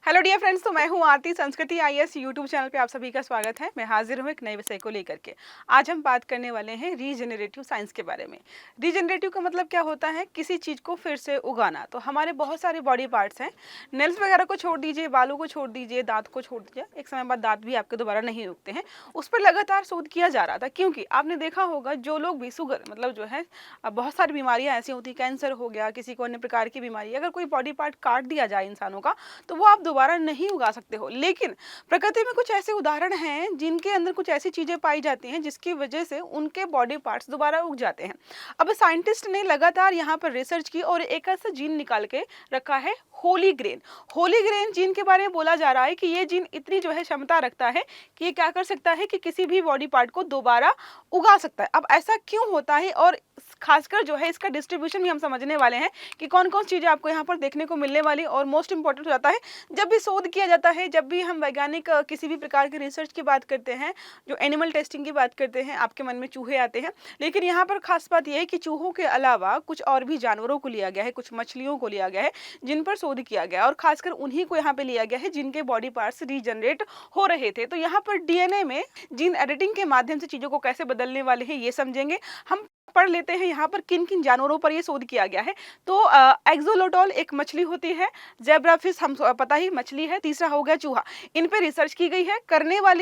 Hello dear friends, तो मैं हूं आरती। संस्कृति आईएएस यूट्यूब चैनल पे आप सभी का स्वागत है। मैं हाजिर हूं एक नए विषय को लेकर के। आज हम बात करने वाले हैं रीजेनरेटिव साइंस के बारे में। रीजेनरेटिव का मतलब क्या होता है? किसी चीज़ को फिर से उगाना। तो हमारे बहुत सारे बॉडी पार्ट्स हैं। नेल्स वगैरह को छोड़ दीजिए, बालों को छोड़ दीजिए, दांत को छोड़ दीजिए, एक समय बाद दांत भी आपके दोबारा नहीं उगते हैं। उस पर लगातार शोध किया जा रहा था, क्योंकि आपने देखा होगा जो लोग भी शुगर मतलब जो है बहुत सारी बीमारियां ऐसी होती, कैंसर हो गया, किसी को अन्य प्रकार की बीमारी, अगर कोई बॉडी पार्ट काट दिया जाए इंसानों का तो वो आप दोबारा नहीं उगा सकते हो। लेकिन प्रकृति में कुछ ऐसे उदाहरण हैं जिनके अंदर कुछ ऐसी चीजें पाई जाती हैं जिसकी वजह से उनके बॉडी पार्ट्स दोबारा उग जाते हैं। अब साइंटिस्ट ने लगातार यहाँ पर रिसर्च की और एक ऐसा जीन निकाल के रखा है, Holi grain. Holi grain gene के बारे में बोला जा रहा है कि ये जीन इतनी जो है क्षमता रखता है कि ये क्या कर सकता है कि किसी भी बॉडी पार्ट को दोबारा उगा सकता है। अब ऐसा क्यों होता है और खासकर जो है इसका डिस्ट्रीब्यूशन भी हम समझने वाले हैं कि कौन कौन चीजें आपको यहाँ पर देखने को मिलने वाली। और मोस्ट इंपॉर्टेंट हो जाता है जब भी शोध किया जाता है, जब भी हम वैज्ञानिक किसी भी प्रकार की रिसर्च की बात करते हैं, जो एनिमल टेस्टिंग की बात करते हैं, आपके मन में चूहे आते हैं। लेकिन यहाँ पर खास बात यह है कि चूहों के अलावा कुछ और भी जानवरों को लिया गया है, कुछ मछलियों को लिया गया है जिन पर शोध किया गया और खासकर उन्हीं को यहाँ पे लिया गया है जिनके बॉडी पार्ट्स रीजनरेट हो रहे थे। तो यहाँ पर डीएनए में जीन एडिटिंग के माध्यम से चीजों को कैसे बदलने वाले हैं ये समझेंगे। हम पढ़ लेते हैं यहाँ पर किन किन जानवरों पर ये शोध किया गया है। तो एक्सोलोटल एक मछली होती है, जेब्राफिश हम पता ही मछली है, तीसरा हो गया चूहा। इन पे रिसर्च की गई है।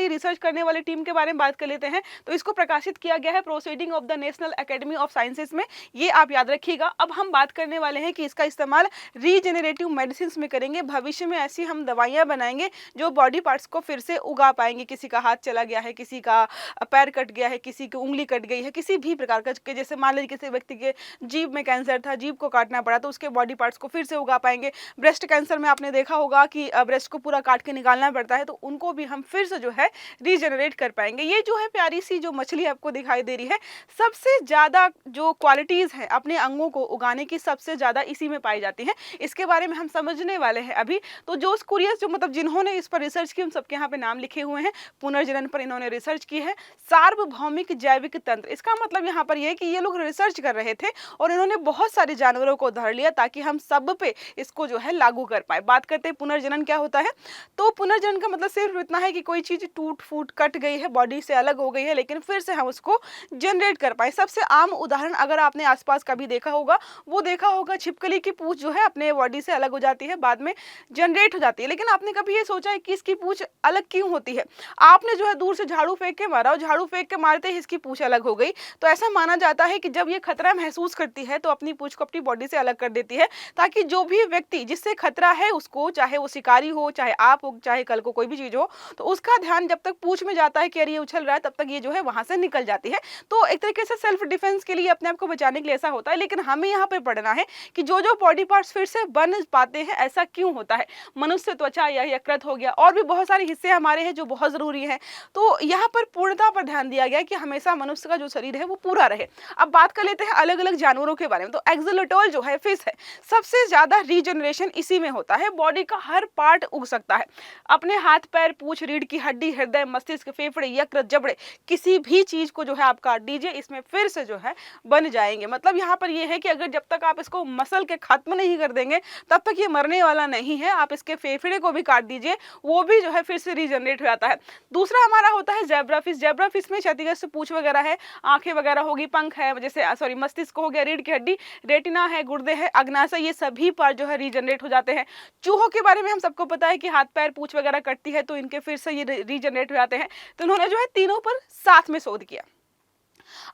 रिसर्च करने वाली टीम के बारे में बात कर लेते हैं। तो इसको प्रकाशित किया गया है proceeding of the national academy of sciences में, ये आप याद रखिएगा। अब हम बात करने वाले हैं कि इसका इस्तेमाल रीजेनरेटिव मेडिसिन में करेंगे। भविष्य में ऐसी हम दवाइयां बनाएंगे जो बॉडी पार्ट्स को फिर से उगा पाएंगे। किसी का हाथ चला गया है, किसी का पैर कट गया है, किसी की उंगली कट गई है, किसी भी प्रकार का, जैसे मान लीजिए किसी व्यक्ति के जीभ में कैंसर था, जीभ को काटना पड़ा तो उसके बॉडी पार्ट्स को फिर से उगा पाएंगे। ब्रेस्ट कैंसर में आपने देखा होगा कि ब्रेस्ट को पूरा काट के निकालना पड़ता है, तो उनको भी हम फिर से जो है रीजनरेट कर पाएंगे। ये जो है प्यारी सी जो मछली आपको दिखाई दे रही है, सबसे ज्यादा जो क्वालिटीज है अपने अंगों को उगाने की सबसे ज्यादा इसी में पाई जाती है। इसके बारे में हम समझने वाले हैं अभी। तो जो कुरियस जो मतलब जिन्होंने इस पर रिसर्च की उन सबके यहाँ पे नाम लिखे हुए हैं। पुनर्जनन पर इन्होंने रिसर्च की है। सार्वभौमिक जैविक तंत्र, इसका मतलब यहाँ पर यह है कि ये लोग रिसर्च कर रहे थे और इन्होंने बहुत सारे जानवरों को धर लिया ताकि हम सब पे इसको जो है लागू कर पाए। बात करते हैं पुनर्जनन क्या होता है। तो पुनर्जनन का मतलब सिर्फ इतना है कि कोई चीज टूट फूट कट गई है, बॉडी से अलग हो गई है, लेकिन फिर से हम उसको जनरेट कर पाए। सबसे आम उदाहरण अगर आपने आसपास कभी देखा होगा, वो देखा होगा छिपकली की पूंछ जो है अपने बॉडी से अलग हो जाती है, बाद में जनरेट हो जाती है। लेकिन आपने कभी ये सोचा है कि इसकी पूंछ अलग क्यों होती है? आपने जो है दूर से झाड़ू फेंक के मारा और झाड़ू फेंक के मारते ही इसकी पूंछ अलग हो गई। तो ऐसा माना जाता है कि जब ये खतरा महसूस करती है तो अपनी पूंछ को अपनी बॉडी से अलग कर देती है, ताकि जो भी व्यक्ति जिससे खतरा है उसको, चाहे वो शिकारी हो, चाहे आप हो, चाहे कल को कोई भी चीज हो, तो उसका ध्यान जब तक पूंछ में जाता है कि अरे ये उछल रहा है, तब तक ये जो है वहां से निकल जाती है। तो एक तरीके से सेल्फ डिफेंस के लिए, अपने आप को बचाने के लिए ऐसा होता है। लेकिन हमें यहाँ पे पढ़ना है कि जो जो बॉडी पार्ट्स फिर से बन पाते हैं ऐसा क्यों होता है। मनुष्य त्वचा या यकृत हो गया, और भी बहुत सारे हिस्से हमारे हैं जो बहुत जरूरी है। तो यहाँ पर पूर्णता पर ध्यान दिया गया कि हमेशा मनुष्य का जो शरीर है वो पूरा रहे। अब बात कर लेते हैं अलग अलग जानवरों के बारे में। तो एक्सोलोटल जो है फिश है, सबसे ज्यादा रीजनरेशन इसी में होता है। बॉडी का हर पार्ट उग सकता है। अपने हाथ पैर, पूंछ, रीढ़ की हड्डी, हृदय, मस्तिष्क, फेफड़े, यकृत, जबड़े, किसी भी चीज को जो है आप काट दीजिए, इसमें फिर से जो है बन जाएंगे। मतलब यहाँ पर यह है कि अगर जब तक आप इसको मसल के खत्म नहीं कर देंगे तब तक ये मरने वाला नहीं है। आप इसके फेफड़े को भी काट दीजिए, वो भी जो है फिर से रीजनरेट हो जाता है। दूसरा हमारा होता है जेब्राफिश। जेब्राफिश में क्षतिग्रस्त पूंछ वगैरह है, आंखें वगैरह होगी, पंख है, जैसे मस्तिष्क हो गया, रीढ़ की हड्डी, रेटिना है, गुर्दे है, अग्नाशय, ये सभी पार्ट जो है रीजनरेट हो जाते हैं। चूहों के बारे में हम सबको पता है कि हाथ पैर पूंछ वगैरह कटती है तो इनके फिर से ये रीजनरेट हो जाते हैं। तो इन्होंने जो है तीनों पर साथ में शोध किया।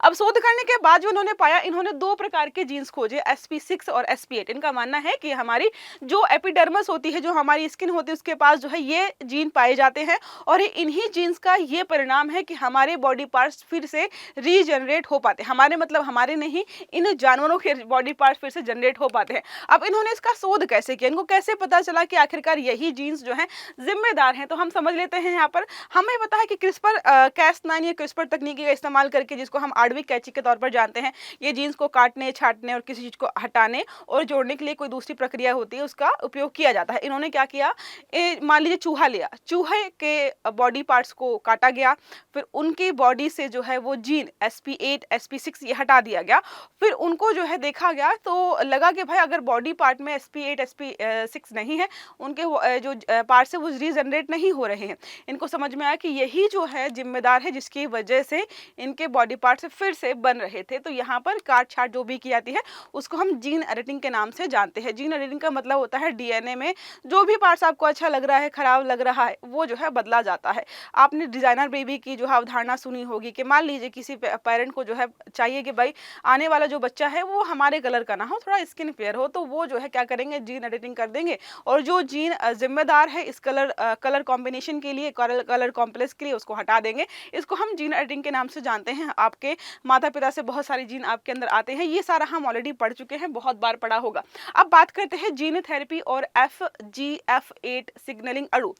अब शोध करने के बाद जो उन्होंने पाया, इन्होंने दो प्रकार के जीन्स खोजे, sp6 और sp8। इनका मानना है कि हमारी जो एपिडर्मिस होती है, जो हमारी स्किन होती है, उसके पास जो है ये जीन पाए जाते हैं और इन्हीं जीन्स का ये परिणाम है कि हमारे बॉडी पार्ट्स फिर से रीजनरेट हो पाते हैं। हमारे मतलब हमारे नहीं, इन जानवरों के बॉडी पार्ट्स फिर से जनरेट हो पाते हैं। अब इन्होंने इसका शोध कैसे किया, इनको कैसे पता चला कि आखिरकार यही जीन्स जो है जिम्मेदार हैं? तो हम समझ लेते हैं। यहाँ पर हमें पता है कि क्रिस्पर कैस9 या क्रिस्पर तकनीकी का इस्तेमाल करके, जिसको हम हम आणविक कैंची के तौर पर जानते हैं। ये जीन्स को काटने, छाँटने और किसी चीज़ को हटाने और जोड़ने के लिए कोई दूसरी प्रक्रिया होती है, उसका उपयोग किया जाता है। इन्होंने क्या किया, मान लीजिए चूहा लिया, चूहे के बॉडी पार्ट्स को काटा गया, फिर उनकी बॉडी से जो है वो जीन sp8 sp6 ये हटा दिया गया। फिर उनको जो है देखा गया तो लगा कि भाई अगर बॉडी पार्ट में sp8 sp6 नहीं है, उनके जो पार्ट्स है वो रीजनरेट नहीं हो रहे हैं। इनको समझ में आया कि यही जो है जिम्मेदार है जिसकी वजह से इनके बॉडी पार्ट्स फिर से बन रहे थे। तो यहाँ पर काट छाट जो भी की जाती है उसको हम जीन एडिटिंग के नाम से जानते हैं। जीन एडिटिंग का मतलब होता है डीएनए में जो भी पार्ट्स आपको अच्छा लग रहा है, खराब लग रहा है, वो जो है बदला जाता है। आपने डिजाइनर बेबी की जो है अवधारणा सुनी होगी कि मान लीजिए किसी पेरेंट को जो है चाहिए कि भाई आने वाला जो बच्चा है वो हमारे कलर का ना हो, थोड़ा स्किन फेयर हो, तो वो जो है क्या करेंगे, जीन एडिटिंग कर देंगे और जो जीन जिम्मेदार है इस कलर कॉम्बिनेशन के लिए, कलर कॉम्प्लेक्स के लिए, उसको हटा देंगे। इसको हम जीन एडिटिंग के नाम से जानते हैं। आपके माता पिता से बहुत सारे जीन आपके अंदर आते हैं, ये सारा हम ऑलरेडी पढ़ चुके हैं, बहुत बार पढ़ा होगा। अब बात करते हैं जीन थेरेपी और FGF8 सिग्नलिंग अणु।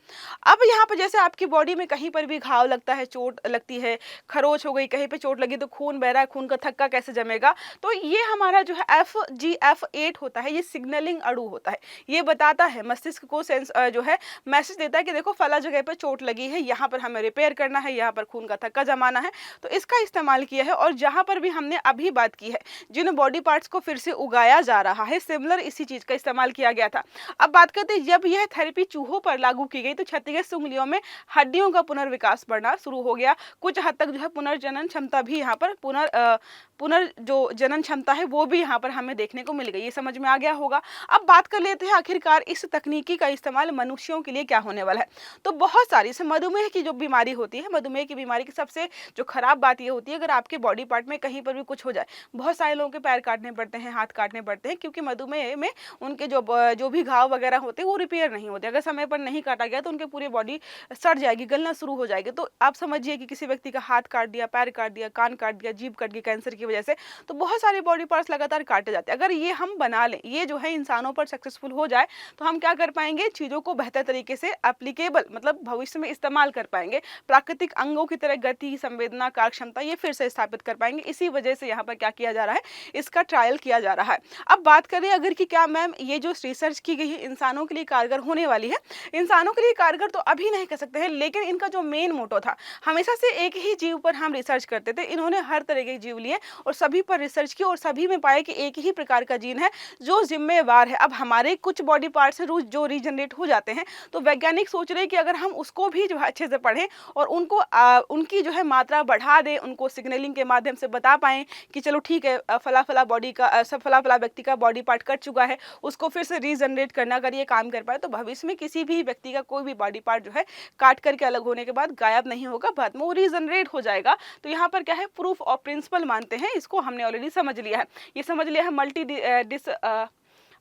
अब यहाँ पर जैसे आपकी बॉडी में कहीं पर भी घाव लगता है, चोट लगती है, खरोच हो गई, कहीं पे चोट लगी तो खून बह रहा है, खून का थक्का कैसे जमेगा, तो ये हमारा जो है FGF8 होता है, ये सिग्नलिंग अणु होता है। ये बताता है मस्तिष्क को जो है मैसेज देता है कि देखो फला जगह पर चोट लगी है, यहाँ पर हमें रिपेयर करना है, यहाँ पर खून का थक्का जमाना है, तो इसका इस्तेमाल किया है। और जहाँ पर भी हमने अभी बात की है जिन बॉडी पार्ट्स को फिर से उगाया जा रहा है, सिमिलर इसी चीज का इस्तेमाल किया गया था। अब बात करते हैं जब यह थेरेपी चूहों पर लागू की गई तो क्षतिग्रस्त उंगलियों में हड्डियों का पुनर्विकास बढ़ना शुरू हो गया। कुछ हद तक जो है पुनर्जनन क्षमता भी यहाँ पर पुनर जो जनन क्षमता है वो भी यहाँ पर हमें देखने को मिल गई। ये समझ में आ गया होगा। अब बात कर लेते हैं आखिरकार इस तकनीकी का इस्तेमाल मनुष्यों के लिए क्या होने वाला है। तो बहुत सारी जैसे मधुमेह की जो बीमारी होती है, मधुमेह की बीमारी की सबसे जो खराब बात ये होती है अगर आपके बॉडी पार्ट में कहीं पर भी कुछ हो जाए, बहुत सारे लोगों के पैर काटने पड़ते हैं, हाथ काटने पड़ते हैं, क्योंकि मधुमेह में उनके जो भी घाव वगैरह होते हैं वो रिपेयर नहीं होते। अगर समय पर नहीं काटा गया तो उनके पूरी बॉडी सड़ जाएगी, गलना शुरू हो जाएगी। तो आप समझिए कि किसी व्यक्ति का हाथ काट दिया, पैर काट दिया, कान काट दिया, जीभ कट गई कैंसर की वजह से, तो बहुत सारे बॉडी पार्ट्स लगातार काटे जाते हैं। अगर ये हम बना लें, ये जो है इंसानों पर सक्सेसफुल हो जाए, तो हम क्या कर पाएंगे, चीज़ों को बेहतर तरीके से एप्लीकेबल मतलब भविष्य में इस्तेमाल कर पाएंगे। प्राकृतिक अंगों की तरह गति, संवेदना, कार्य क्षमता ये फिर से स्थापित कर पाएंगे। इसी वजह से यहाँ पर क्या किया जा रहा है, इसका ट्रायल किया जा रहा है। अब बात करें अगर कि क्या मैम ये जो रिसर्च की गई है इंसानों के लिए कारगर होने वाली है। इंसानों के लिए कारगर तो अभी नहीं कह सकते हैं, लेकिन इनका जो मेन मोटो था, हमेशा से एक ही जीव पर हम रिसर्च करते थे। इन्होंने हर तरह के जीव लिए और सभी पर रिसर्च की और सभी में पाया कि एक ही प्रकार का जीन है जो जिम्मेवार है। अब हमारे कुछ बॉडी पार्ट्स हैं जो रीजनरेट हो जाते हैं, तो वैज्ञानिक सोच रहे हैं कि अगर हम उसको भी जो है अच्छे से पढ़ें और उनको उनकी जो है मात्रा बढ़ा दें, उनको सिग्नलिंग के माध्यम से बता पाएं कि चलो ठीक है फला फला बॉडी का फला फला व्यक्ति का बॉडी पार्ट कट चुका है, उसको फिर से रीजनरेट करना अगर ये काम कर पाए, तो भविष्य में किसी भी व्यक्ति का कोई भी बॉडी पार्ट जो है काट करके अलग होने के बाद गायब नहीं होगा, बाद में वो रीजनरेट हो जाएगा। तो यहाँ पर क्या है, प्रूफ ऑफ प्रिंसिपल मानते हैं, इसको हमने ऑलरेडी समझ लिया है। ये समझ लिया है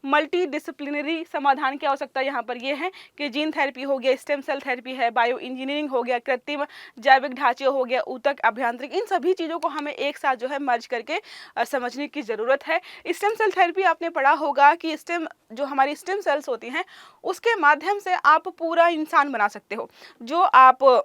मल्टी डिसिप्लिनरी समाधान क्या हो सकता है। यहाँ पर ये है कि जीन थेरेपी हो गया, स्टेम सेल थेरेपी है, बायो इंजीनियरिंग हो गया, कृत्रिम जैविक ढांचे हो गया, ऊतक अभियांत्रिक, इन सभी चीज़ों को हमें एक साथ जो है मर्ज करके समझने की ज़रूरत है। स्टेम सेल थेरेपी आपने पढ़ा होगा कि जो हमारी स्टेम सेल्स होती हैं उसके माध्यम से आप पूरा इंसान बना सकते हो। जो आप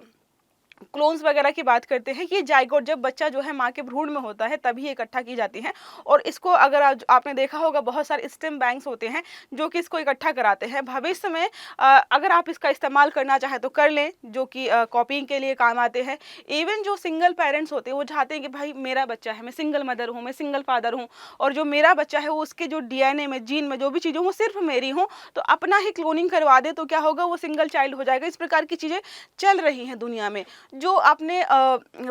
क्लोन्स वगैरह की बात करते हैं, ये जाइगोट जब बच्चा जो है माँ के भ्रूण में होता है तभी इकट्ठा की जाती हैं। और इसको अगर आपने देखा होगा बहुत सारे स्टेम बैंक्स होते हैं जो कि इसको इकट्ठा कराते हैं। भविष्य में अगर आप इसका इस्तेमाल करना चाहें तो कर लें, जो कि कॉपिंग के लिए काम आते हैं। इवन जो सिंगल पेरेंट्स होते हैं वो चाहते हैं कि भाई मेरा बच्चा है, मैं सिंगल मदर हूँ, मैं सिंगल फादर हूँ, और जो मेरा बच्चा है वो उसके जो डीएनए में, जीन में जो भी चीज़ें वो सिर्फ मेरी हूँ, तो अपना ही क्लोनिंग करवा दे तो क्या होगा, वो सिंगल चाइल्ड हो जाएगा। इस प्रकार की चीज़ें चल रही हैं दुनिया में। जो आपने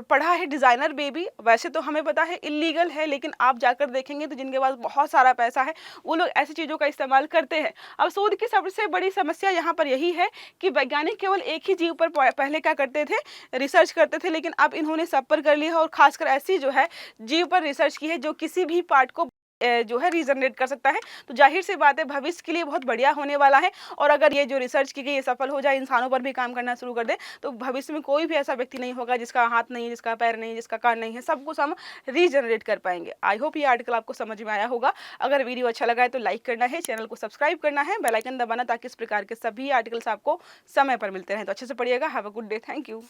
पढ़ा है डिज़ाइनर बेबी, वैसे तो हमें पता है इलीगल है, लेकिन आप जाकर देखेंगे तो जिनके पास बहुत सारा पैसा है वो लोग ऐसी चीज़ों का इस्तेमाल करते हैं। अब शोध की सबसे बड़ी समस्या यहाँ पर यही है कि वैज्ञानिक केवल एक ही जीव पर पहले क्या करते थे, रिसर्च करते थे, लेकिन अब इन्होंने सब पर कर लिया है और खासकर ऐसी जो है जीव पर रिसर्च की है जो किसी भी पार्ट को जो है रीजनरेट कर सकता है। तो जाहिर सी बात है भविष्य के लिए बहुत बढ़िया होने वाला है। और अगर ये जो रिसर्च की गई ये सफल हो जाए, इंसानों पर भी काम करना शुरू कर दे, तो भविष्य में कोई भी ऐसा व्यक्ति नहीं होगा जिसका हाथ नहीं है, जिसका पैर नहीं है, जिसका कान नहीं है, सब कुछ हम रीजनरेट कर पाएंगे। आई होप ये आर्टिकल आपको समझ में आया होगा। अगर वीडियो अच्छा लगा है तो लाइक करना है, चैनल को सब्सक्राइब करना है, बेल आइकन दबाना, ताकि इस प्रकार के सभी आर्टिकल्स आपको समय पर मिलते रहें। तो अच्छे से पढ़िएगा। Have a good day. Thank you.